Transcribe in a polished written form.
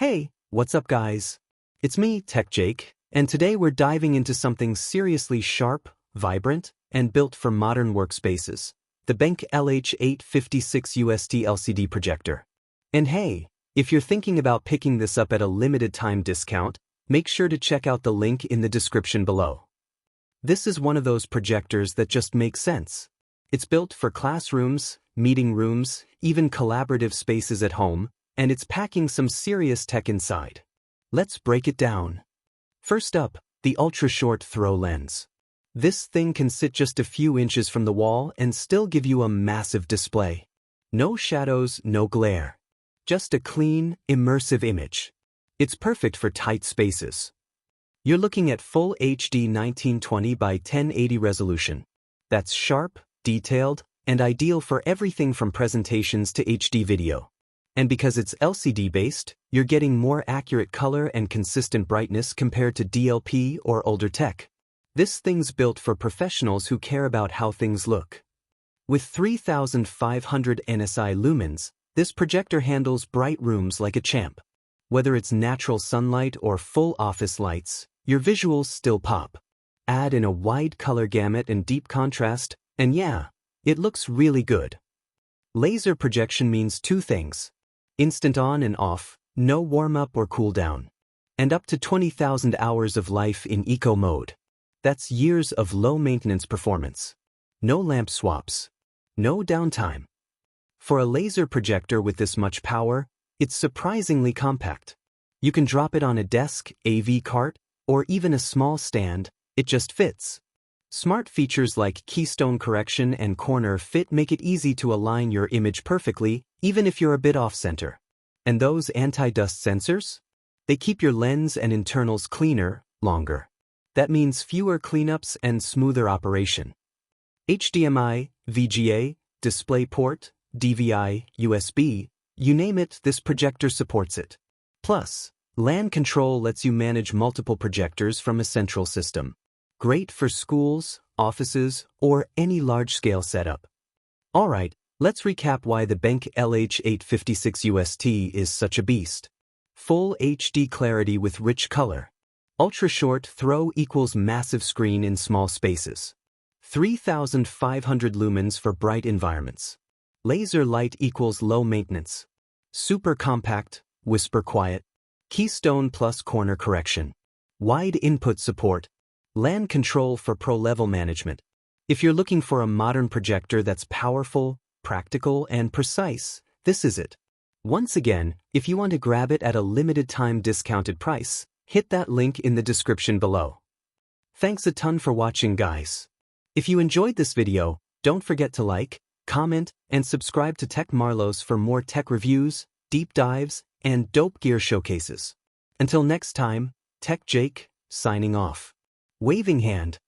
Hey, what's up guys? It's me, Tech Jake, and today we're diving into something seriously sharp, vibrant, and built for modern workspaces. The BenQ LH856UST LCD projector. And hey, if you're thinking about picking this up at a limited time discount, make sure to check out the link in the description below. This is one of those projectors that just makes sense. It's built for classrooms, meeting rooms, even collaborative spaces at home, and it's packing some serious tech inside. Let's break it down. First up, the ultra-short throw lens. This thing can sit just a few inches from the wall and still give you a massive display. No shadows, no glare. Just a clean, immersive image. It's perfect for tight spaces. You're looking at full HD 1920 by 1080 resolution. That's sharp, detailed, and ideal for everything from presentations to HD video. And because it's LCD-based, you're getting more accurate color and consistent brightness compared to DLP or older tech. This thing's built for professionals who care about how things look. With 3,500 NSI lumens, this projector handles bright rooms like a champ. Whether it's natural sunlight or full office lights, your visuals still pop. Add in a wide color gamut and deep contrast, and yeah, it looks really good. Laser projection means two things. Instant on and off, no warm-up or cool-down. And up to 20,000 hours of life in eco mode. That's years of low-maintenance performance. No lamp swaps. No downtime. For a laser projector with this much power, it's surprisingly compact. You can drop it on a desk, AV cart, or even a small stand, it just fits. Smart features like Keystone correction and corner fit make it easy to align your image perfectly, even if you're a bit off-center. And those anti-dust sensors? They keep your lens and internals cleaner, longer. That means fewer cleanups and smoother operation. HDMI, VGA, DisplayPort, DVI, USB, you name it, this projector supports it. Plus, LAN control lets you manage multiple projectors from a central system. Great for schools, offices, or any large-scale setup. Alright, let's recap why the BenQ LH856UST is such a beast. Full HD clarity with rich color. Ultra-short throw equals massive screen in small spaces. 3,500 lumens for bright environments. Laser light equals low maintenance. Super compact, whisper quiet. Keystone plus corner correction. Wide input support. LAN control for pro-level management. If you're looking for a modern projector that's powerful, practical, and precise, this is it. Once again, if you want to grab it at a limited time discounted price, hit that link in the description below. Thanks a ton for watching, guys. If you enjoyed this video, don't forget to like, comment, and subscribe to Tech Marlos for more tech reviews, deep dives, and dope gear showcases. Until next time, Tech Jake, signing off. Waving hand.